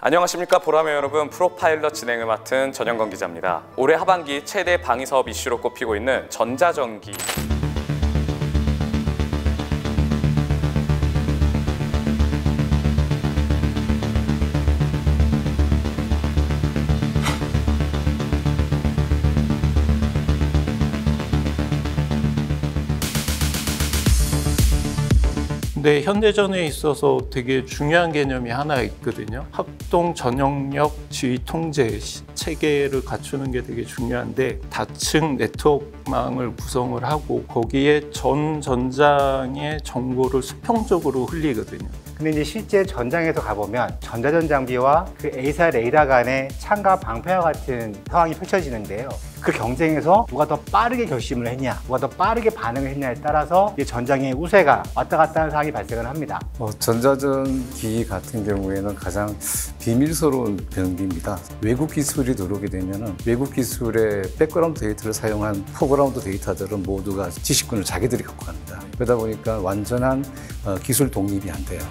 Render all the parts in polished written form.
안녕하십니까 보라매 여러분, 프로파일럿 진행을 맡은 전영건 기자입니다. 올해 하반기 최대 방위사업 이슈로 꼽히고 있는 전자전기. 근데 현대전에 있어서 되게 중요한 개념이 하나 있거든요. 합동 전역력 지휘 통제 체계를 갖추는 게 되게 중요한데, 다층 네트워크망을 구성을 하고 거기에 전 전장의 정보를 수평적으로 흘리거든요. 근데 이제 실제 전장에서 가보면 전자전 장비와 그 A사 레이더 간의 창과 방패와 같은 상황이 펼쳐지는데요. 그 경쟁에서 누가 더 빠르게 결심을 했냐, 누가 더 빠르게 반응을 했냐에 따라서 전장의 우세가 왔다 갔다 하는 상황이 발생을 합니다. 전자전기 같은 경우에는 가장 비밀스러운 병기입니다. 외국 기술이 들어오게 되면 외국 기술의 백그라운드 데이터를 사용한 포그라운드 데이터들은 모두가 지식권을 자기들이 갖고 갑니다. 그러다 보니까 완전한 기술 독립이 안 돼요.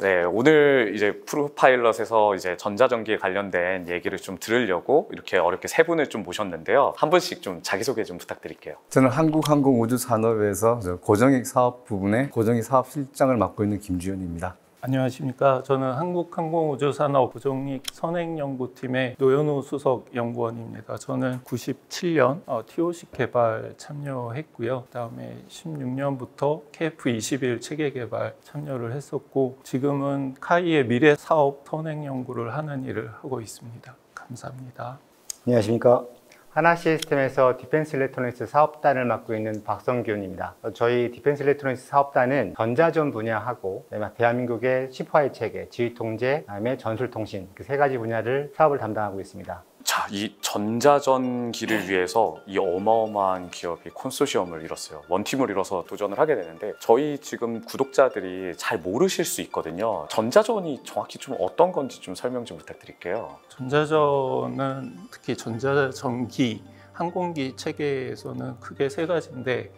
네, 오늘 이제 프로파일럿에서 이제 전자전기에 관련된 얘기를 좀 들으려고 이렇게 어렵게 세 분을 좀 모셨는데요. 한 분씩 좀 자기소개 좀 부탁드릴게요. 저는 한국항공우주산업에서 고정익 사업 부분의 고정익 사업 실장을 맡고 있는 김주현입니다. 안녕하십니까. 저는 한국항공우주산업 고정익 선행연구팀의 노현우 수석연구원입니다. 저는 97년 TOC 개발 참여했고요. 그다음에 16년부터 KF21 체계 개발 참여를 했었고, 지금은 카이의 미래 사업 선행연구를 하는 일을 하고 있습니다. 감사합니다. 안녕하십니까. 하나시스템에서 디펜스 일렉트로닉스 사업단을 맡고 있는 박성균입니다. 저희 디펜스 일렉트로닉스 사업단은 전자전 분야하고 대한민국의 C4I 체계, 지휘통제, 그다음에 전술통신 그 세 가지 분야를 사업을 담당하고 있습니다. 자, 이 전자전기를 위해서 이 어마어마한 기업이 콘소시엄을 이뤘어요. 원팀을 이뤄서 도전을 하게 되는데, 저희 지금 구독자들이 잘 모르실 수 있거든요. 전자전이 정확히 좀 어떤 건지 좀 설명 좀 부탁드릴게요. 전자전은 특히 전자전기, 항공기 체계에서는 크게 세 가지인데,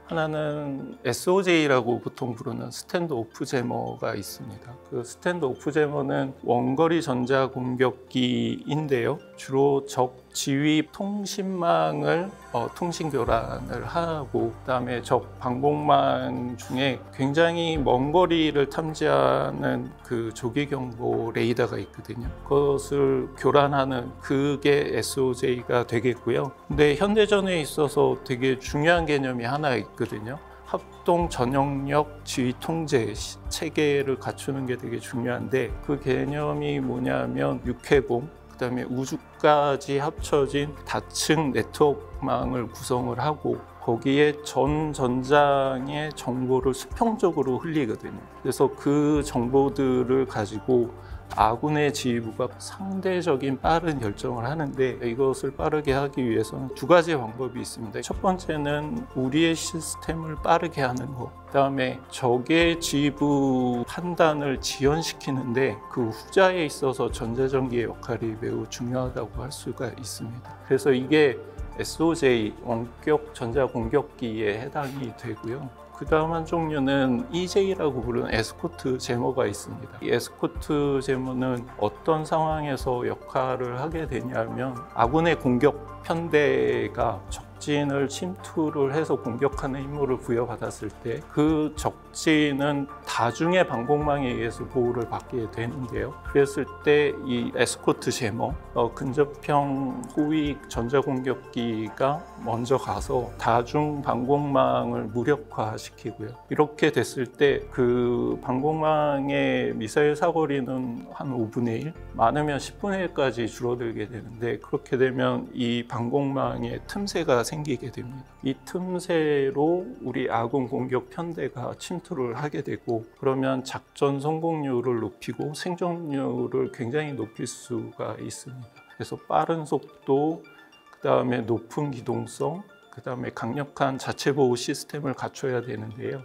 하나는 SOJ라고 보통 부르는 스탠드 오프 제머가 있습니다. 그 스탠드 오프 제머는 원거리 전자 공격기인데요. 주로 적 지휘 통신망을 통신 교란을 하고, 그다음에 적 방공망 중에 굉장히 먼 거리를 탐지하는 그 조기 경보 레이더가 있거든요. 그것을 교란하는 그게 SOJ가 되겠고요. 근데 현대전에 있어서 되게 중요한 개념이 하나 있거든요. 합동 전역력 지휘 통제 체계를 갖추는 게 되게 중요한데, 그 개념이 뭐냐면 육해공, 그다음에 우주까지 합쳐진 다층 네트워크망을 구성을 하고 거기에 전 전장의 정보를 수평적으로 흘리거든요. 그래서 그 정보들을 가지고 아군의 지휘부가 상대적인 빠른 결정을 하는데, 이것을 빠르게 하기 위해서는 두 가지 방법이 있습니다. 첫 번째는 우리의 시스템을 빠르게 하는 것, 그다음에 적의 지휘부 판단을 지연시키는데 그 후자에 있어서 전자전기의 역할이 매우 중요하다고 할 수가 있습니다. 그래서 이게 SOJ, 원격 전자공격기에 해당이 되고요. 그 다음 한 종류는 EJ라고 부르는 에스코트 제머가 있습니다. 이 에스코트 제머는 어떤 상황에서 역할을 하게 되냐면, 아군의 공격 편대가 적진을 침투를 해서 공격하는 임무를 부여받았을 때 그 적진은 다중의 방공망에 의해서 보호를 받게 되는데요. 그랬을 때 이 에스코트 제머, 근접형 호위 전자공격기가 먼저 가서 다중 방공망을 무력화시키고요. 이렇게 됐을 때 그 방공망의 미사일 사거리는 한 5분의 1, 많으면 10분의 1까지 줄어들게 되는데, 그렇게 되면 이 방공망에 틈새가 생기게 됩니다. 이 틈새로 우리 아군 공격 편대가 침투를 하게 되고, 그러면 작전 성공률을 높이고 생존율을 굉장히 높일 수가 있습니다. 그래서 빠른 속도, 그 다음에 높은 기동성, 그 다음에 강력한 자체 보호 시스템을 갖춰야 되는데요.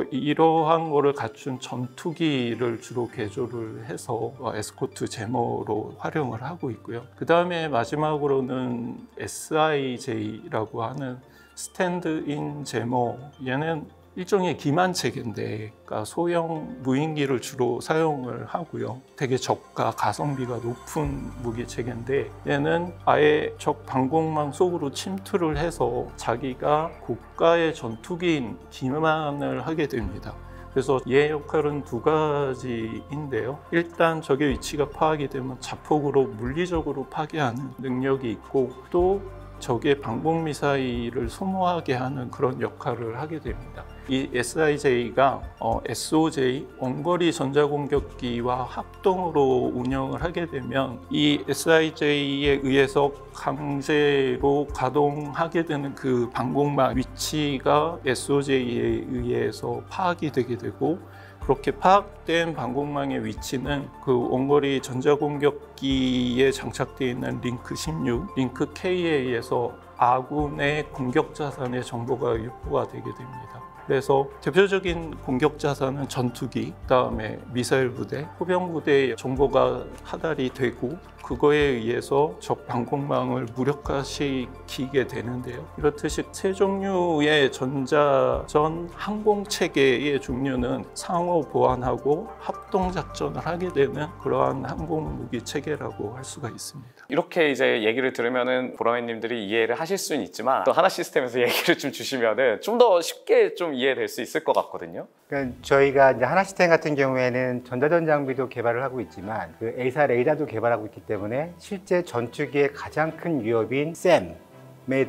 이러한 거를 갖춘 전투기를 주로 개조를 해서 에스코트 제머로 활용을 하고 있고요. 그 다음에 마지막으로는 SIJ라고 하는 스탠드인 제머, 얘는 일종의 기만 체계인데, 그러니까 소형 무인기를 주로 사용을 하고요. 되게 저가 가성비가 높은 무기 체계인데, 얘는 아예 적 방공망 속으로 침투를 해서 자기가 고가의 전투기인 기만을 하게 됩니다. 그래서 얘 역할은 두 가지인데요. 일단 적의 위치가 파악이 되면 자폭으로 물리적으로 파괴하는 능력이 있고, 또 적의 방공 미사일을 소모하게 하는 그런 역할을 하게 됩니다. 이 SIJ가 SOJ 원거리 전자공격기와 합동으로 운영을 하게 되면 이 SIJ에 의해서 강제로 가동하게 되는 그 방공망 위치가 SOJ에 의해서 파악이 되게 되고, 그렇게 파악된 방공망의 위치는 그 원거리 전자공격기에 장착되어 있는 링크 16, 링크 K에 의해서 아군의 공격 자산의 정보가 유포가 되게 됩니다. 그래서 대표적인 공격 자산은 전투기, 그다음에 미사일 부대, 포병 부대의 정보가 하달이 되고, 그거에 의해서 적 방공망을 무력화시키게 되는데요. 이렇듯이 세 종류의 전자전 항공 체계의 종류는 상호 보완하고 합동 작전을 하게 되는 그러한 항공 무기 체계라고 할 수가 있습니다. 이렇게 이제 얘기를 들으면은 보라매님들이 이해를 하실 수는 있지만, 또 하나 시스템에서 얘기를 좀 주시면은 좀 더 쉽게 좀 이해될 수 있을 것 같거든요. 그러니까 저희가 이제 하나 시스템 같은 경우에는 전자전 장비도 개발을 하고 있지만 그 A사 레이더도 개발하고 있기 때문에 실제 전투기의 가장 큰 위협인 샘에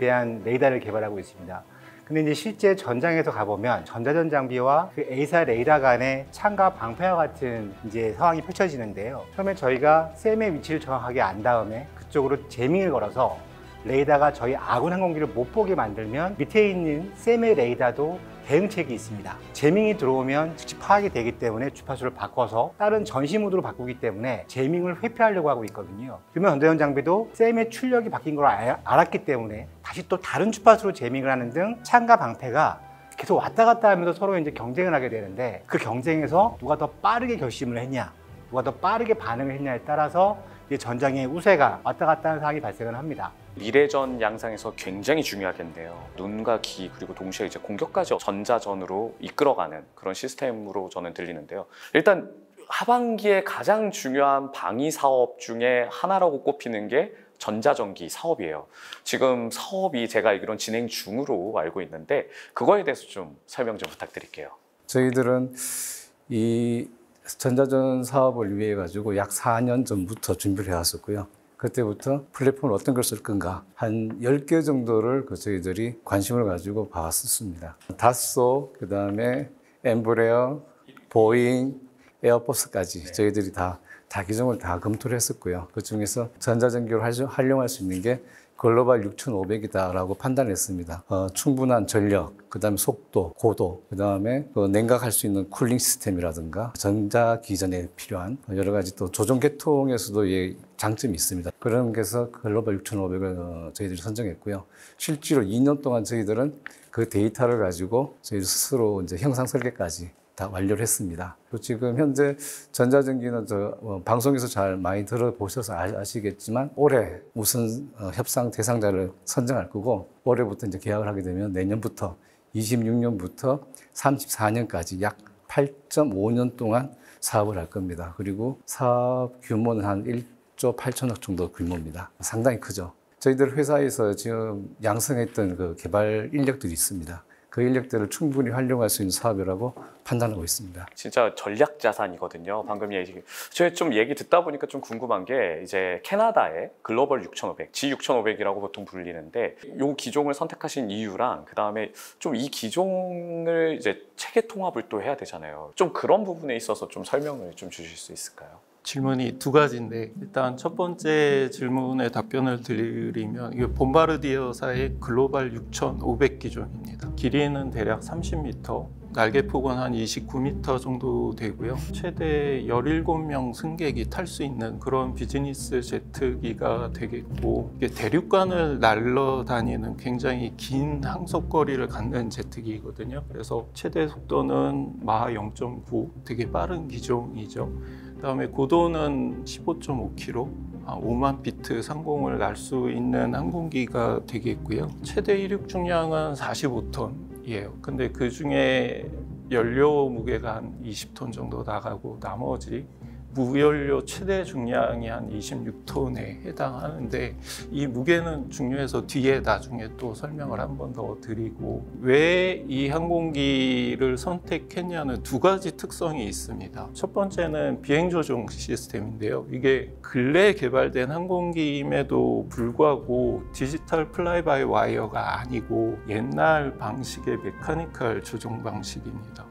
대한 레이더를 개발하고 있습니다. 근데 이제 실제 전장에서 가보면 전자전 장비와 그 A사 레이더 간의 창과 방패와 같은 이제 상황이 펼쳐지는데요. 처음에 저희가 샘의 위치를 정확하게 안 다음에 그쪽으로 제밍을 걸어서 레이더가 저희 아군 항공기를 못 보게 만들면 밑에 있는 샘의 레이더도 대응책이 있습니다. 제밍이 들어오면 즉시 파악이 되기 때문에 주파수를 바꿔서 다른 전시 모드로 바꾸기 때문에 제밍을 회피하려고 하고 있거든요. 그러면 전자전 장비도 샘의 출력이 바뀐 걸 알았기 때문에 다시 또 다른 주파수로 제밍을 하는 등 창과 방패가 계속 왔다 갔다 하면서 서로 이제 경쟁을 하게 되는데, 그 경쟁에서 누가 더 빠르게 결심을 했냐, 누가 더 빠르게 반응을 했냐에 따라서 전장의 우세가 왔다 갔다 하는 상황이 발생을 합니다. 미래전 양상에서 굉장히 중요하겠네요. 눈과 귀, 그리고 동시에 이제 공격까지 전자전으로 이끌어가는 그런 시스템으로 저는 들리는데요. 일단 하반기에 가장 중요한 방위 사업 중에 하나라고 꼽히는 게 전자전기 사업이에요. 지금 사업이 제가 알기로는 진행 중으로 알고 있는데, 그거에 대해서 좀 설명 좀 부탁드릴게요. 저희들은 이 전자전 사업을 위해 가지고 약 4년 전부터 준비를 해왔었고요. 그때부터 플랫폼을 어떤 걸 쓸 건가 한 10개 정도를 저희들이 관심을 가지고 봐왔었습니다. 다소, 그 다음에 엠브레어, 보잉, 에어버스까지 저희들이 다 기종을 다 검토를 했었고요. 그 중에서 전자전기를 활용할 수 있는 게 글로벌 6500이다라고 판단했습니다. 충분한 전력, 그 다음에 속도, 고도, 그 다음에 냉각할 수 있는 쿨링 시스템이라든가 전자기전에 필요한 여러 가지 또 조종 계통에서도 장점이 있습니다. 그런 게서 글로벌 6500을 저희들이 선정했고요. 실제로 2년 동안 저희들은 그 데이터를 가지고 저희 스스로 이제 형상 설계까지 다 완료를 했습니다. 지금 현재 전자전기는 방송에서 잘 많이 들어보셔서 아시겠지만 올해 우선 협상 대상자를 선정할 거고, 올해부터 이제 계약을 하게 되면 내년부터 26년부터 34년까지 약 8.5년 동안 사업을 할 겁니다. 그리고 사업 규모는 한 1조 8천억 정도 규모입니다. 상당히 크죠. 저희들 회사에서 지금 양성했던 그 개발 인력들이 있습니다. 그 인력들을 충분히 활용할 수 있는 사업이라고 판단하고 있습니다. 진짜 전략 자산이거든요. 방금 제가 좀 얘기 듣다 보니까 좀 궁금한 게, 이제 캐나다의 글로벌 6500, G6500이라고 보통 불리는데, 이 기종을 선택하신 이유랑 그 다음에 좀 이 기종을 이제 체계 통합을 또 해야 되잖아요. 좀 그런 부분에 있어서 좀 설명을 좀 주실 수 있을까요? 질문이 두 가지인데, 일단 첫 번째 질문에 답변을 드리면, 이게 봄바르디어사의 글로벌 6500 기종입니다. 길이는 대략 30m, 날개폭은 한 29m 정도 되고요. 최대 17명 승객이 탈 수 있는 그런 비즈니스 제트기가 되겠고, 이게 대륙간을 날아다니는 굉장히 긴 항속거리를 갖는 제트기거든요. 그래서 최대 속도는 마하 0.9, 되게 빠른 기종이죠. 그다음에 고도는 15.5km, 5만 피트 상공을 날 수 있는 항공기가 되겠고요. 최대 이륙 중량은 45톤. 정도예요. 근데 그 중에 연료 무게가 한 20톤 정도 나가고 나머지 무연료 최대 중량이 한 26톤에 해당하는데 이 무게는 중요해서 뒤에 나중에 또 설명을 한 번 더 드리고 왜 이 항공기를 선택했냐는 두 가지 특성이 있습니다. 첫 번째는 비행 조종 시스템인데요. 이게 근래 개발된 항공기임에도 불구하고 디지털 플라이 바이 와이어가 아니고 옛날 방식의 메카니컬 조종 방식입니다.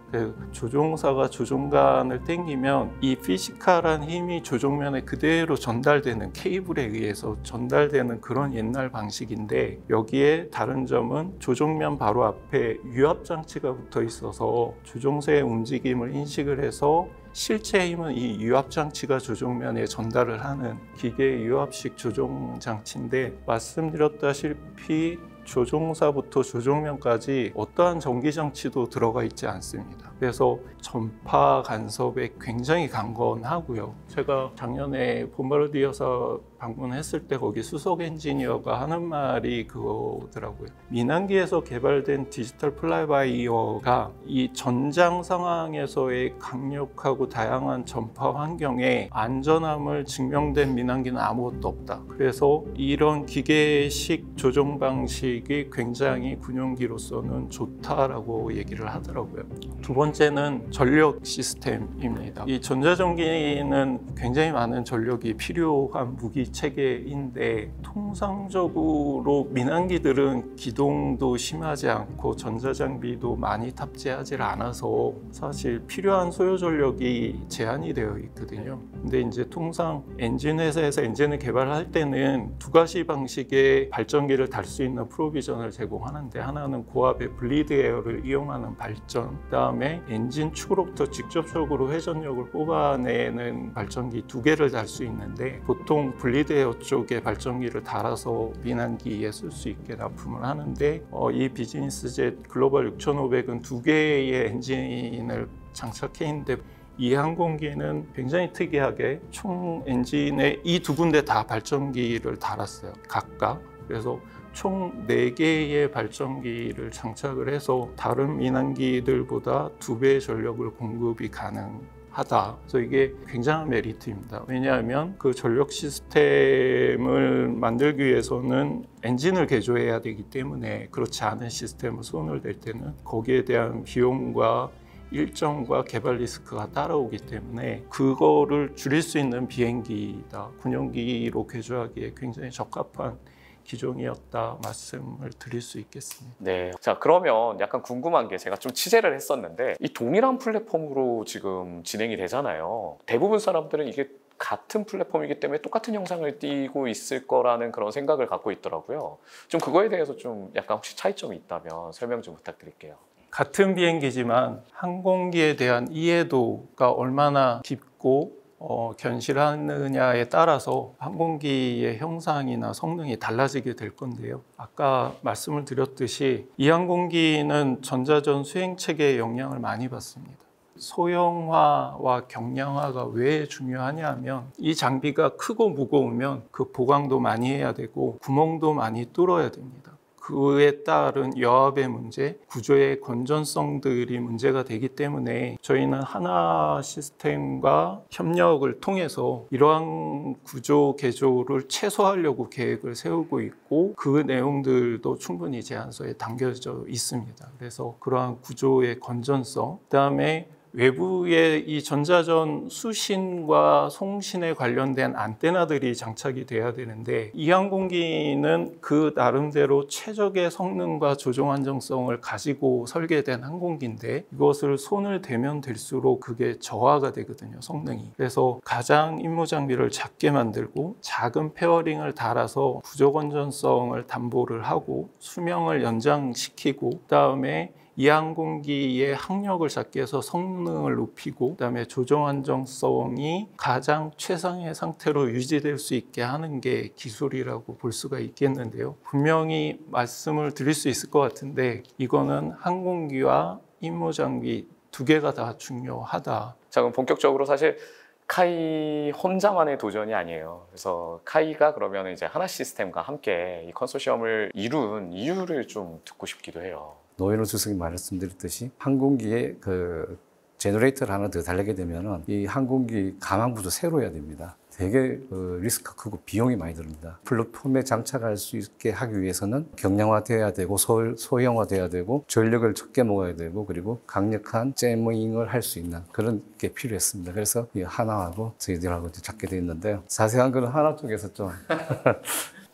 조종사가 조종관을 당기면 이 피지컬한 힘이 조종면에 그대로 전달되는 케이블에 의해서 전달되는 그런 옛날 방식인데 여기에 다른 점은 조종면 바로 앞에 유압 장치가 붙어 있어서 조종사의 움직임을 인식을 해서 실제 힘은 이 유압 장치가 조종면에 전달을 하는 기계 유압식 조종 장치인데 말씀드렸다시피 조종사부터 조종면까지 어떠한 전기 장치도 들어가 있지 않습니다. 그래서 전파 간섭에 굉장히 강건하고요. 제가 작년에 봄바르디어사 방문했을 때 거기 수석 엔지니어가 하는 말이 그거더라고요. 민항기에서 개발된 디지털 플라이바이어가 이 전장 상황에서의 강력하고 다양한 전파 환경에 안전함을 증명된 민항기는 아무것도 없다. 그래서 이런 기계식 조종 방식이 굉장히 군용기로서는 좋다라고 얘기를 하더라고요. 두 번째는 전력 시스템입니다. 이 전자전기는 굉장히 많은 전력이 필요한 무기 체계인데 통상적으로 민항기들은 기동도 심하지 않고 전자장비도 많이 탑재하지 않아서 사실 필요한 소요 전력이 제한이 되어 있거든요. 근데 이제 통상 엔진 회사에서 엔진을 개발할 때는 두 가지 방식의 발전기를 달 수 있는 프로비전을 제공하는데 하나는 고압의 블리드 에어를 이용하는 발전, 그다음에 엔진 축으로부터 직접적으로 회전력을 뽑아내는 발전기 두 개를 달 수 있는데 보통 블리드 에어 쪽에 발전기를 달아서 민항기에 쓸 수 있게 납품을 하는데 이 비즈니스젯 글로벌 6500은 두 개의 엔진을 장착해 있는데 이 항공기는 굉장히 특이하게 총 엔진에 이 두 군데 다 발전기를 달았어요. 각각. 그래서 총 4개의 발전기를 장착을 해서 다른 민항기들보다 2배의 전력을 공급이 가능하다. 그래서 이게 굉장한 메리트입니다. 왜냐하면 그 전력 시스템을 만들기 위해서는 엔진을 개조해야 되기 때문에 그렇지 않은 시스템을 손을 댈 때는 거기에 대한 비용과 일정과 개발 리스크가 따라오기 때문에 그거를 줄일 수 있는 비행기다. 군용기로 개조하기에 굉장히 적합한 기종이었다 말씀을 드릴 수 있겠습니다. 네. 자, 그러면 약간 궁금한 게 제가 좀 취재를 했었는데 이 동일한 플랫폼으로 지금 진행이 되잖아요. 대부분 사람들은 이게 같은 플랫폼이기 때문에 똑같은 영상을 띄고 있을 거라는 그런 생각을 갖고 있더라고요. 좀 그거에 대해서 좀 약간 혹시 차이점이 있다면 설명 좀 부탁드릴게요. 같은 비행기지만 항공기에 대한 이해도가 얼마나 깊고 견실하느냐에 따라서 항공기의 형상이나 성능이 달라지게 될 건데요. 아까 말씀을 드렸듯이 이 항공기는 전자전 수행체계에 영향을 많이 받습니다. 소형화와 경량화가 왜 중요하냐 하면 이 장비가 크고 무거우면 그 보강도 많이 해야 되고 구멍도 많이 뚫어야 됩니다. 그에 따른 여압의 문제, 구조의 건전성들이 문제가 되기 때문에 저희는 하나 시스템과 협력을 통해서 이러한 구조 개조를 최소화하려고 계획을 세우고 있고 그 내용들도 충분히 제안서에 담겨져 있습니다. 그래서 그러한 구조의 건전성, 그다음에 외부에 이 전자전 수신과 송신에 관련된 안테나들이 장착이 돼야 되는데 이 항공기는 그 나름대로 최적의 성능과 조종 안정성을 가지고 설계된 항공기인데 이것을 손을 대면 될수록 그게 저하가 되거든요, 성능이. 그래서 가장 임무 장비를 작게 만들고 작은 페어링을 달아서 구조 건전성을 담보를 하고 수명을 연장시키고 그다음에 이 항공기의 항력을 작게 해서 성능을 높이고 그다음에 조종 안정성이 가장 최상의 상태로 유지될 수 있게 하는 게 기술이라고 볼 수가 있겠는데요. 분명히 말씀을 드릴 수 있을 것 같은데 이거는 항공기와 임무 장비 두 개가 다 중요하다. 자, 그럼 본격적으로 사실 카이 혼자만의 도전이 아니에요. 그래서 카이가 그러면 이제 하나 시스템과 함께 이 컨소시엄을 이룬 이유를 좀 듣고 싶기도 해요. 노현우 주석이 말씀드렸듯이 항공기에 제너레이터를 하나 더 달리게 되면은 이 항공기 가망부도 새로 해야 됩니다. 되게 리스크가 크고 비용이 많이 듭니다. 플랫폼에 장착할 수 있게 하기 위해서는 경량화돼야 되고 소형화돼야 되고 전력을 적게 먹어야 되고 그리고 강력한 제머잉을 할 수 있는 그런 게 필요했습니다. 그래서 이 하나하고 저희들하고 찾게 돼 있는데요. 자세한 거는 하나 쪽에서 좀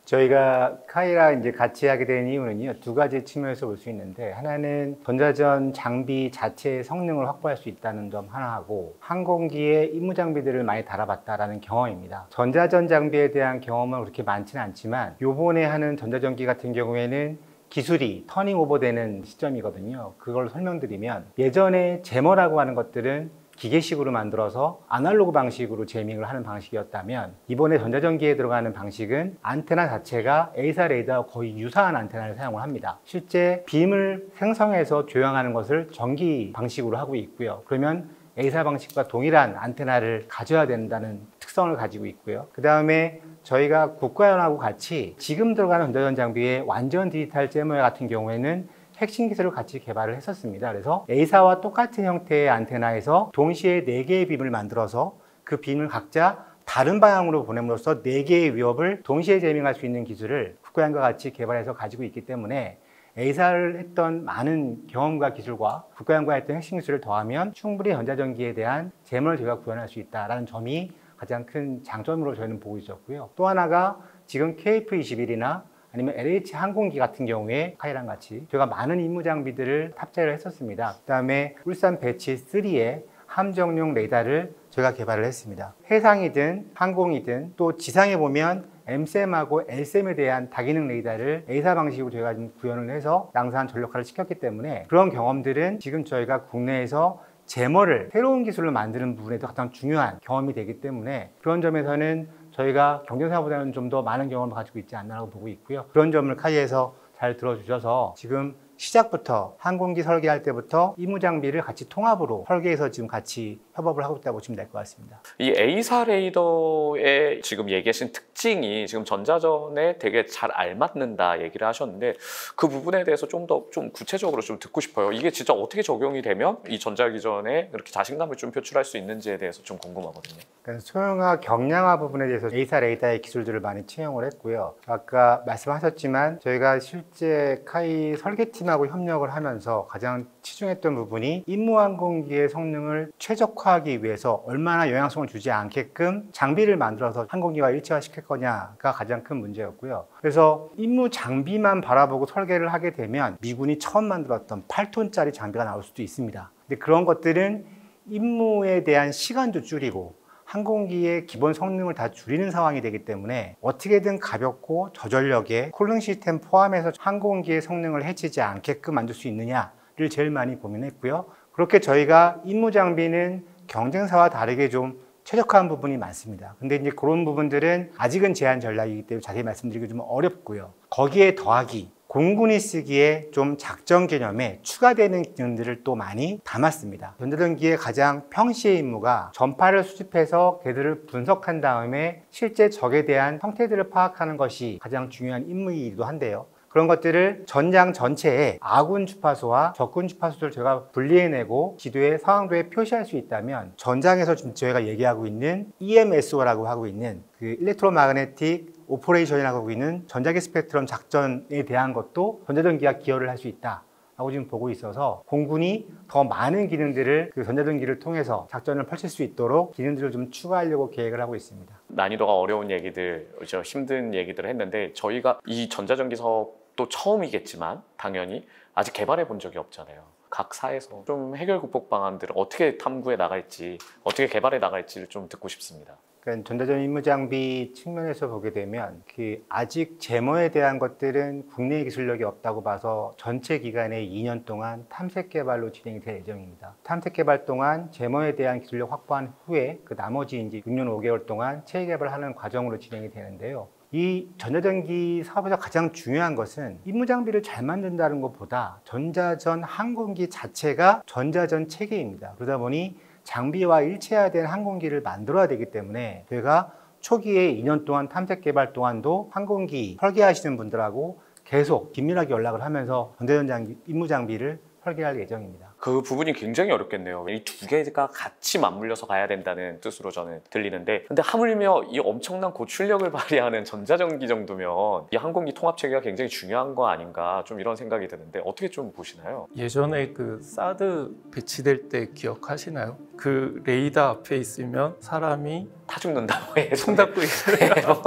저희가 카이랑 이제 같이 하게 된 이유는요, 두 가지 측면에서 볼 수 있는데, 하나는 전자전 장비 자체의 성능을 확보할 수 있다는 점 하나하고, 항공기에 임무 장비들을 많이 달아봤다라는 경험입니다. 전자전 장비에 대한 경험은 그렇게 많지는 않지만, 요번에 하는 전자전기 같은 경우에는 기술이 터닝 오버 되는 시점이거든요. 그걸 설명드리면, 예전에 제머라고 하는 것들은 기계식으로 만들어서 아날로그 방식으로 제밍을 하는 방식이었다면, 이번에 전자전기에 들어가는 방식은 안테나 자체가 A사 레이더와 거의 유사한 안테나를 사용을 합니다. 실제 빔을 생성해서 조향하는 것을 전기 방식으로 하고 있고요. 그러면 A사 방식과 동일한 안테나를 가져야 된다는 특성을 가지고 있고요. 그 다음에 저희가 국가연하고 같이 지금 들어가는 전자전 장비의 완전 디지털 제머 같은 경우에는 핵심 기술을 같이 개발을 했었습니다. 그래서 A사와 똑같은 형태의 안테나에서 동시에 4개의 빔을 만들어서 그 빔을 각자 다른 방향으로 보냄으로써 4개의 위협을 동시에 제밍할 수 있는 기술을 국가연과 같이 개발해서 가지고 있기 때문에 A사를 했던 많은 경험과 기술과 국가연과 했던 핵심 기술을 더하면 충분히 전자전기에 대한 제머를 저희가 구현할 수 있다는 점이 가장 큰 장점으로 저희는 보고 있었고요. 또 하나가 지금 KF-21이나 아니면 LH 항공기 같은 경우에 카이랑 같이 저희가 많은 임무 장비들을 탑재를 했었습니다. 그 다음에 울산 배치 3의 함정용 레이더를 저희가 개발을 했습니다. 해상이든 항공이든 또 지상에 보면 M셈하고 L셈에 대한 다기능 레이더를 A사 방식으로 저희가 구현을 해서 양산 전력화를 시켰기 때문에 그런 경험들은 지금 저희가 국내에서 제머를 새로운 기술을 만드는 부분에도 가장 중요한 경험이 되기 때문에 그런 점에서는 저희가 경쟁사보다는 좀 더 많은 경험을 가지고 있지 않나라고 보고 있고요. 그런 점을 카이에서 잘 들어주셔서 지금 시작부터 항공기 설계할 때부터 임무 장비를 같이 통합으로 설계해서 지금 같이 협업을 하고 있다고 보시면 될 것 같습니다. 이 A사 레이더의 지금 얘기하신 특징이 지금 전자전에 되게 잘 알맞는다 얘기를 하셨는데 그 부분에 대해서 좀 더 좀 구체적으로 좀 듣고 싶어요. 이게 진짜 어떻게 적용이 되면 이 전자기전에 이렇게 자신감을 좀 표출할 수 있는지에 대해서 좀 궁금하거든요. 그러니까 소형화, 경량화 부분에 대해서 A사 레이더의 기술들을 많이 채용을 했고요. 아까 말씀하셨지만 저희가 실제 카이 설계팀하고 협력을 하면서 가장 치중했던 부분이 임무 항공기의 성능을 최적화하기 위해서 얼마나 영향성을 주지 않게끔 장비를 만들어서 항공기와 일체화시킬 거냐가 가장 큰 문제였고요. 그래서 임무 장비만 바라보고 설계를 하게 되면 미군이 처음 만들었던 8톤짜리 장비가 나올 수도 있습니다. 근데 그런 것들은 임무에 대한 시간도 줄이고 항공기의 기본 성능을 다 줄이는 상황이 되기 때문에 어떻게든 가볍고 저전력의 쿨링 시스템 포함해서 항공기의 성능을 해치지 않게끔 만들 수 있느냐를 제일 많이 고민했고요. 그렇게 저희가 임무 장비는 경쟁사와 다르게 좀 최적화한 부분이 많습니다. 근데 이제 그런 부분들은 아직은 제한 전략이기 때문에 자세히 말씀드리기 좀 어렵고요. 거기에 더하기 공군이 쓰기에 좀 작전 개념에 추가되는 기능들을 또 많이 담았습니다. 전자전기의 가장 평시의 임무가 전파를 수집해서 걔들을 분석한 다음에 실제 적에 대한 형태들을 파악하는 것이 가장 중요한 임무이기도 한데요. 그런 것들을 전장 전체에 아군 주파수와 적군 주파수를 저희가 분리해내고 지도에 상황도에 표시할 수 있다면 전장에서 지금 저희가 얘기하고 있는 EMSO라고 하고 있는 그 일렉트로마그네틱 오퍼레이션이라고 하고 있는 전자기 스펙트럼 작전에 대한 것도 전자전기가 기여를 할 수 있다라고 지금 보고 있어서 공군이 더 많은 기능들을 그 전자전기를 통해서 작전을 펼칠 수 있도록 기능들을 좀 추가하려고 계획을 하고 있습니다. 난이도가 어려운 얘기들, 힘든 얘기들을 했는데 저희가 이 전자전기 사업도 처음이겠지만 당연히 아직 개발해 본 적이 없잖아요. 각 사에서 좀 해결 극복 방안들을 어떻게 탐구해 나갈지, 어떻게 개발해 나갈지를 좀 듣고 싶습니다. 그러니까 전자전 임무 장비 측면에서 보게 되면 아직 제머에 대한 것들은 국내 기술력이 없다고 봐서 전체 기간에 2년 동안 탐색 개발로 진행이 될 예정입니다. 탐색 개발 동안 제머에 대한 기술력 확보한 후에 그 나머지 이제 6년 5개월 동안 체계 개발하는 과정으로 진행이 되는데요. 이 전자전기 사업에서 가장 중요한 것은 임무 장비를 잘 만든다는 것보다 전자전 항공기 자체가 전자전 체계입니다. 그러다 보니 장비와 일체화된 항공기를 만들어야 되기 때문에 저희가 초기에 2년 동안 탐색 개발 동안도 항공기 설계하시는 분들하고 계속 긴밀하게 연락을 하면서 전자전 임무 장비를 설계할 예정입니다. 그 부분이 굉장히 어렵겠네요. 이 두 개가 같이 맞물려서 가야 된다는 뜻으로 저는 들리는데, 근데 하물며 이 엄청난 고출력을 발휘하는 전자전기 정도면 이 항공기 통합 체계가 굉장히 중요한 거 아닌가, 좀 이런 생각이 드는데 어떻게 좀 보시나요? 예전에 그 사드 배치될 때 기억하시나요? 그 레이더 앞에 있으면 사람이 타 죽는다고 해요. 손 닫고 있어요.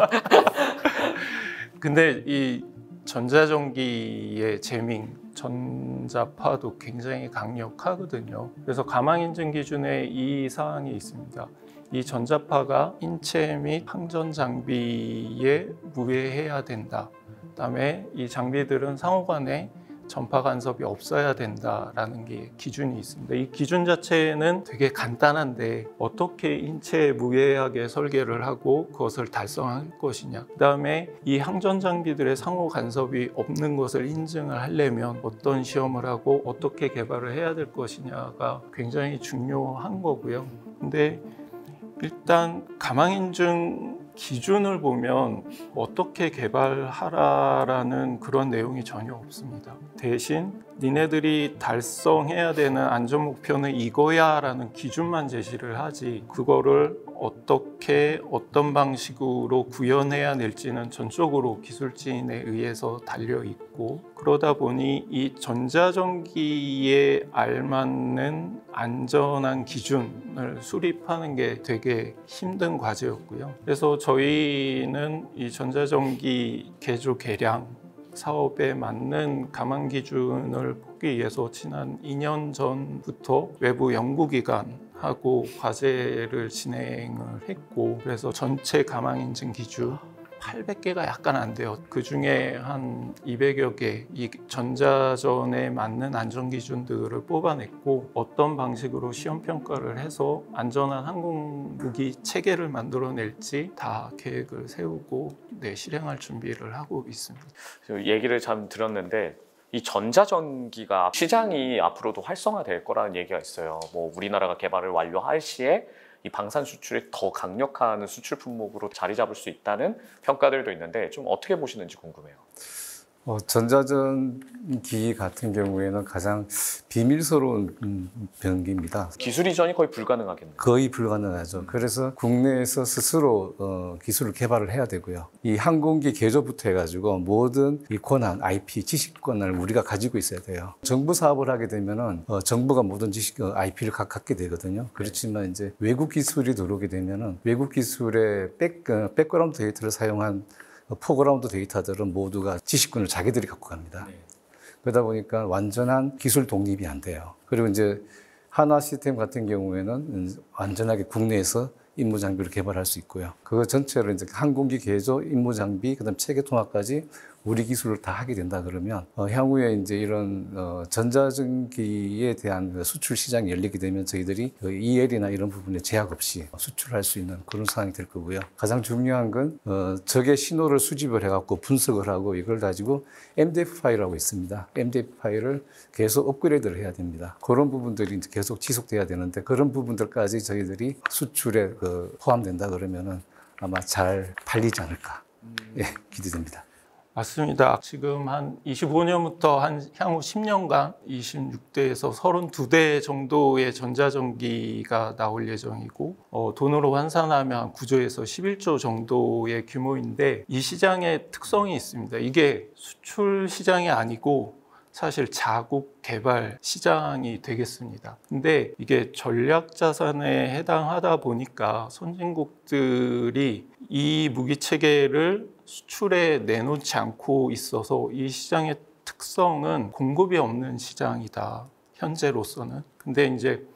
근데 이 전자전기의 재밍, 전자파도 굉장히 강력하거든요. 그래서 가망인증 기준에 이 사항이 있습니다. 이 전자파가 인체 및 항전 장비에 무해해야 된다. 그다음에 이 장비들은 상호간에 전파 간섭이 없어야 된다라는 게 기준이 있습니다. 이 기준 자체는 되게 간단한데 어떻게 인체에 무해하게 설계를 하고 그것을 달성할 것이냐, 그 다음에 이 항전 장비들의 상호 간섭이 없는 것을 인증을 하려면 어떤 시험을 하고 어떻게 개발을 해야 될 것이냐가 굉장히 중요한 거고요. 근데 일단 가망인증 기준을 보면 어떻게 개발하라라는 그런 내용이 전혀 없습니다. 대신 니네들이 달성해야 되는 안전 목표는 이거야 라는 기준만 제시를 하지, 그거를 어떻게 어떤 방식으로 구현해야 될지는 전적으로 기술진에 의해서 달려 있고, 그러다 보니 이 전자전기에 알맞는 안전한 기준을 수립하는 게 되게 힘든 과제였고요. 그래서 저희는 이 전자전기 개조 개량 사업에 맞는 가망 기준을 뽑기 위해서 지난 2년 전부터 외부 연구기관하고 과제를 진행을 했고, 그래서 전체 가망 인증 기준 800개가 약간 안 돼요. 그 중에 한 200여 개 이 전자전에 맞는 안전 기준들을 뽑아냈고, 어떤 방식으로 시험 평가를 해서 안전한 항공무기 체계를 만들어낼지 다 계획을 세우고 실행할 준비를 하고 있습니다. 얘기를 참 들었는데, 이 전자전기가 시장이 앞으로도 활성화될 거라는 얘기가 있어요. 뭐 우리나라가 개발을 완료할 시에 이 방산 수출이 더 강력한 수출 품목으로 자리 잡을 수 있다는 평가들도 있는데, 좀 어떻게 보시는지 궁금해요. 전자전기 같은 경우에는 가장 비밀스러운 병기입니다. 기술 이전이 거의 불가능하겠네요. 거의 불가능하죠. 그래서 국내에서 스스로 기술을 개발을 해야 되고요. 이 항공기 개조부터 해가지고 모든 이 권한, IP, 지식권을 우리가 가지고 있어야 돼요. 정부 사업을 하게 되면은 정부가 모든 지식, IP를 갖게 되거든요. 그렇지만 이제 외국 기술이 들어오게 되면은 외국 기술의 백그라운드 데이터를 사용한 포그라운드 데이터들은 모두가 지식권을 자기들이 갖고 갑니다. 그러다 보니까 완전한 기술 독립이 안 돼요. 그리고 이제 하나 시스템 같은 경우에는 완전하게 국내에서 임무 장비를 개발할 수 있고요. 그거 전체를 이제 항공기 개조, 임무 장비, 그다음 체계 통합까지 우리 기술을 다 하게 된다 그러면 향후에 이제 이런 전자전기에 대한 수출 시장이 열리게 되면 저희들이 EL이나 이런 부분에 제약 없이 수출할 수 있는 그런 상황이 될 거고요. 가장 중요한 건 적의 신호를 수집을 해갖고 분석을 하고 이걸 가지고 MDF 파일이라고 있습니다. MDF 파일을 계속 업그레이드를 해야 됩니다. 그런 부분들이 이제 계속 지속돼야 되는데, 그런 부분들까지 저희들이 수출에 포함된다 그러면은 아마 잘 팔리지 않을까 기대됩니다. 맞습니다. 지금 한 25년부터 향후 10년간 26대에서 32대 정도의 전자전기가 나올 예정이고, 돈으로 환산하면 9조에서 11조 정도의 규모인데, 이 시장의 특성이 있습니다. 이게 수출 시장이 아니고 사실 자국 개발 시장이 되겠습니다. 근데 이게 전략 자산에 해당하다 보니까 선진국들이 이 무기 체계를 수출에 내놓지 않고 있어서 이 시장의 특성은 공급이 없는 시장이다, 현재로서는. 근데 이제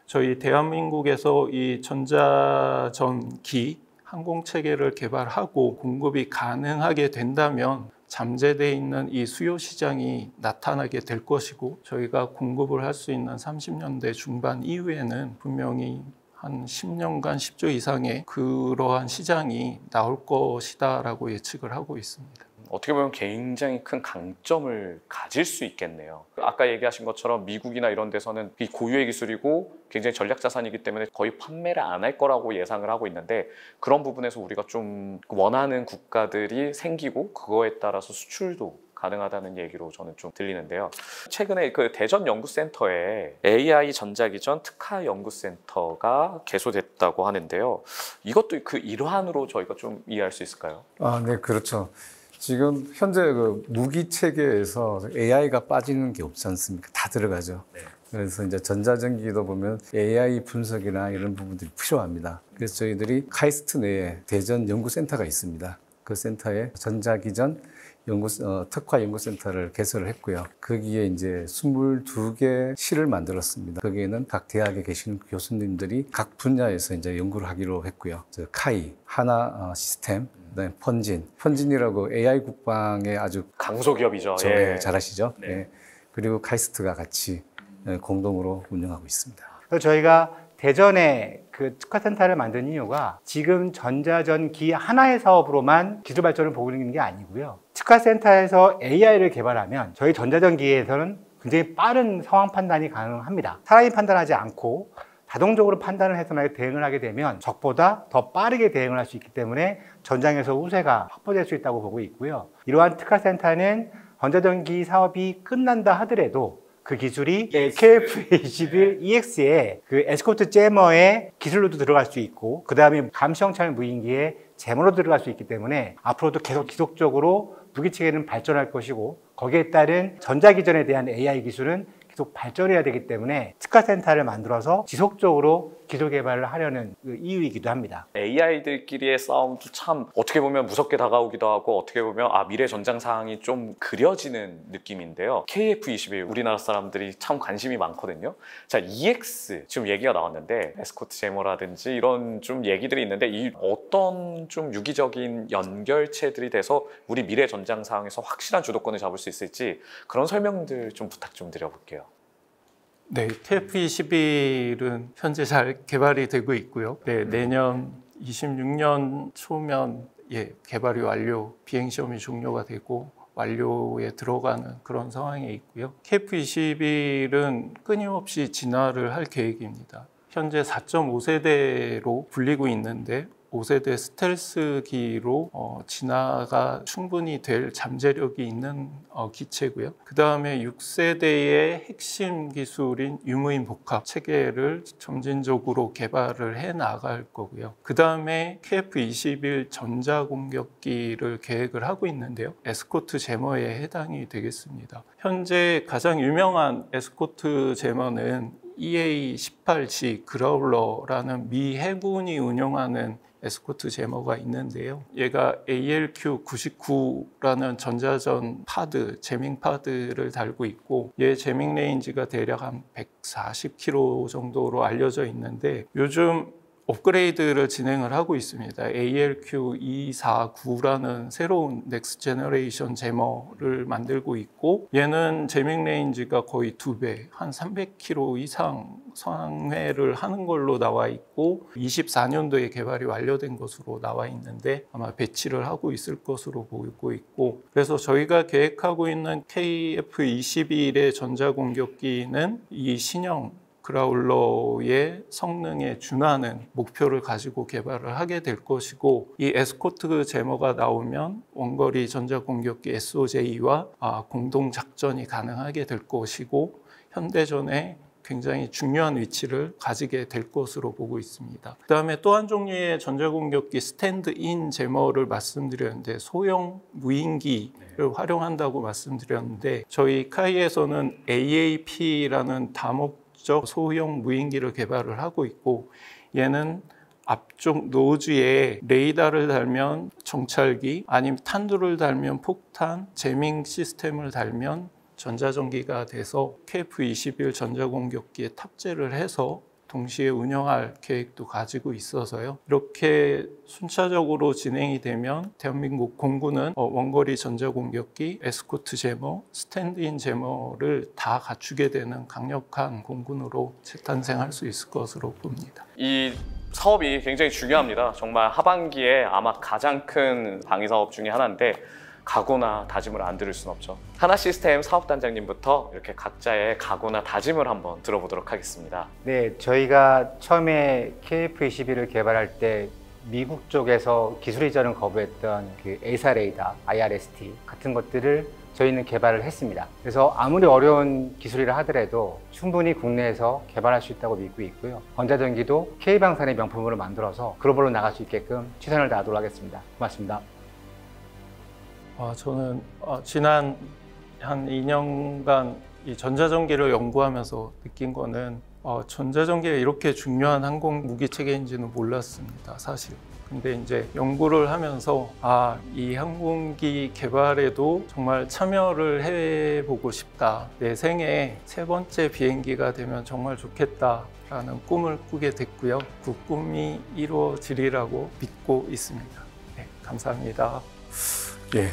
저희 대한민국에서 이 전자전기 항공 체계를 개발하고 공급이 가능하게 된다면 잠재되어 있는 이 수요 시장이 나타나게 될 것이고, 저희가 공급을 할 수 있는 30년대 중반 이후에는 분명히 한 10년간 10조 이상의 그러한 시장이 나올 것이다 라고 예측을 하고 있습니다. 어떻게 보면 굉장히 큰 강점을 가질 수 있겠네요. 아까 얘기하신 것처럼 미국이나 이런 데서는 이 고유의 기술이고 굉장히 전략 자산이기 때문에 거의 판매를 안 할 거라고 예상을 하고 있는데, 그런 부분에서 우리가 좀 원하는 국가들이 생기고 그거에 따라서 수출도 가능하다는 얘기로 저는 좀 들리는데요. 최근에 그 대전 연구센터에 AI 전자기전 특화 연구센터가 개소됐다고 하는데요. 이것도 그 일환으로 저희가 좀 이해할 수 있을까요? 네, 그렇죠. 지금 현재 그 무기 체계에서 AI가 빠지는 게 없지 않습니까? 다 들어가죠. 네. 그래서 이제 전자전기도 보면 AI 분석이나 이런 부분들이 필요합니다. 그래서 저희들이 카이스트 내에 대전 연구센터가 있습니다. 그 센터에 전자기전 특화 연구센터를 개설을 했고요. 거기에 이제 22개 실을 만들었습니다. 거기에는 각 대학에 계시는 교수님들이 각 분야에서 이제 연구를 하기로 했고요. 카이, 하나 시스템, 그다음에 펀진이라고 AI 국방에 아주 강소기업이죠. 잘 아시죠? 네. 네. 그리고 카이스트가 같이 공동으로 운영하고 있습니다. 그래서 저희가 대전에 그 특화센터를 만든 이유가 지금 전자전기 하나의 사업으로만 기술 발전을 보고 있는 게 아니고요. 특화센터에서 AI를 개발하면 저희 전자전기에서는 굉장히 빠른 상황 판단이 가능합니다. 사람이 판단하지 않고 자동적으로 판단을 해서 만약 대응을 하게 되면 적보다 더 빠르게 대응을 할 수 있기 때문에 전장에서 우세가 확보될 수 있다고 보고 있고요. 이러한 특화센터는 전자전기 사업이 끝난다 하더라도 그 기술이 KF-21EX의 그 에스코트 제머의 기술로도 들어갈 수 있고 그 다음에 감시형찰 무인기의 제머로 들어갈 수 있기 때문에 앞으로도 계속 지속적으로 무기체계는 발전할 것이고 거기에 따른 전자기전에 대한 AI 기술은 계속 발전해야 되기 때문에 특화센터를 만들어서 지속적으로 기술 개발을 하려는 그 이유이기도 합니다. AI들끼리의 싸움도 참 어떻게 보면 무섭게 다가오기도 하고 어떻게 보면 미래 전장 상황이 좀 그려지는 느낌인데요. KF-21 우리나라 사람들이 참 관심이 많거든요. 자, EX 지금 얘기가 나왔는데 에스코트 제머라든지 이런 좀 얘기들이 있는데 이 어떤 좀 유기적인 연결체들이 돼서 우리 미래 전장 상황에서 확실한 주도권을 잡을 수 있을지 그런 설명들 좀 부탁 좀 드려볼게요. 네, KF-21은 현재 잘 개발이 되고 있고요. 네, 내년 26년 초면 개발이 완료, 비행시험이 종료가 되고 완료에 들어가는 그런 상황에 있고요. KF-21은 끊임없이 진화를 할 계획입니다. 현재 4.5세대로 불리고 있는데 5세대 스텔스기로 진화가 충분히 될 잠재력이 있는 기체고요. 그 다음에 6세대의 핵심 기술인 유무인 복합 체계를 점진적으로 개발을 해 나갈 거고요. 그 다음에 KF-21 전자공격기를 계획을 하고 있는데요. 에스코트 제머에 해당이 되겠습니다. 현재 가장 유명한 에스코트 제머는 EA-18G 그라울러라는 미 해군이 운영하는 에스코트 제머가 있는데요. 얘가 ALQ99라는 전자전 파드, 제밍 파드를 달고 있고 얘 제밍 레인지가 대략 한 140km 정도로 알려져 있는데 요즘 업그레이드를 진행을 하고 있습니다. ALQ249라는 새로운 넥스트 제너레이션 제머를 만들고 있고 얘는 제밍 레인지가 거의 2배, 한 300km 이상 상회를 하는 걸로 나와 있고 24년도에 개발이 완료된 것으로 나와 있는데 아마 배치를 하고 있을 것으로 보이고 있고 그래서 저희가 계획하고 있는 KF-21의 전자공격기는 이 신형 그라울러의 성능에 준하는 목표를 가지고 개발을 하게 될 것이고 이 에스코트 제머가 나오면 원거리 전자공격기 SOJ와 공동 작전이 가능하게 될 것이고 현대전에 굉장히 중요한 위치를 가지게 될 것으로 보고 있습니다. 그 다음에 또 한 종류의 전자공격기 스탠드인 제머를 말씀드렸는데 소형 무인기를 활용한다고 말씀드렸는데 저희 카이에서는 AAP라는 다목적 소형 무인기를 개발을 하고 있고 얘는 앞쪽 노즈에 레이더를 달면 정찰기 아니면 탄두를 달면 폭탄, 제밍 시스템을 달면 전자전기가 돼서 KF-21 전자공격기에 탑재를 해서 동시에 운영할 계획도 가지고 있어서요. 이렇게 순차적으로 진행이 되면 대한민국 공군은 원거리 전자공격기, 에스코트 제머, 스탠드인 제머를 다 갖추게 되는 강력한 공군으로 재탄생할 수 있을 것으로 봅니다. 이 사업이 굉장히 중요합니다. 정말 하반기에 아마 가장 큰 방위 사업 중에 하나인데 각오나 다짐을 안 들을 순 없죠. 하나시스템 사업단장님부터 이렇게 각자의 각오나 다짐을 한번 들어보도록 하겠습니다. 네, 저희가 처음에 KF-21을 개발할 때 미국 쪽에서 기술 이전을 거부했던 그 에이사 레이더, IRST 같은 것들을 저희는 개발을 했습니다. 그래서 아무리 어려운 기술이라 하더라도 충분히 국내에서 개발할 수 있다고 믿고 있고요. 전자전기도 K방산의 명품으로 만들어서 글로벌로 나갈 수 있게끔 최선을 다하도록 하겠습니다. 고맙습니다. 저는 지난 한 2년간 이 전자전기를 연구하면서 느낀 거는 전자전기가 이렇게 중요한 항공 무기 체계인지는 몰랐습니다, 사실. 근데 이제 연구를 하면서 이 항공기 개발에도 정말 참여를 해보고 싶다. 내 생애 3번째 비행기가 되면 정말 좋겠다라는 꿈을 꾸게 됐고요. 그 꿈이 이루어지리라고 믿고 있습니다. 네, 감사합니다. 예,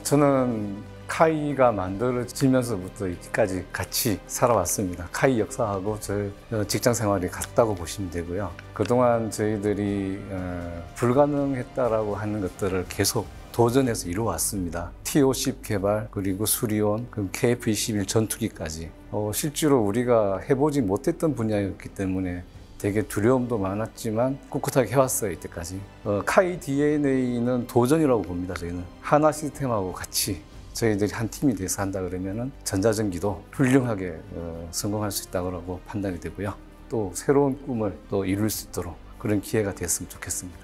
저는 카이가 만들어지면서부터 여기까지 같이 살아왔습니다. 카이 역사하고 저 직장 생활이 같다고 보시면 되고요. 그동안 저희들이 불가능했다라고 하는 것들을 계속 도전해서 이루어왔습니다. TO10 개발, 그리고 수리온, 그리고 KF-21 전투기까지. 실제로 우리가 해보지 못했던 분야였기 때문에 되게 두려움도 많았지만 꿋꿋하게 해왔어요, 이때까지. 카이 DNA는 도전이라고 봅니다, 저희는. 하나 시스템하고 같이 저희들이 한 팀이 돼서 한다 그러면은 전자전기도 훌륭하게 성공할 수 있다고 판단이 되고요. 또 새로운 꿈을 또 이룰 수 있도록 그런 기회가 됐으면 좋겠습니다.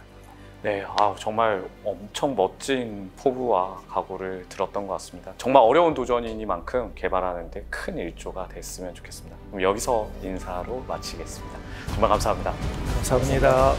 네, 정말 엄청 멋진 포부와 각오를 들었던 것 같습니다. 정말 어려운 도전이니만큼 개발하는 데 큰 일조가 됐으면 좋겠습니다. 그럼 여기서 인사로 마치겠습니다. 정말 감사합니다. 감사합니다.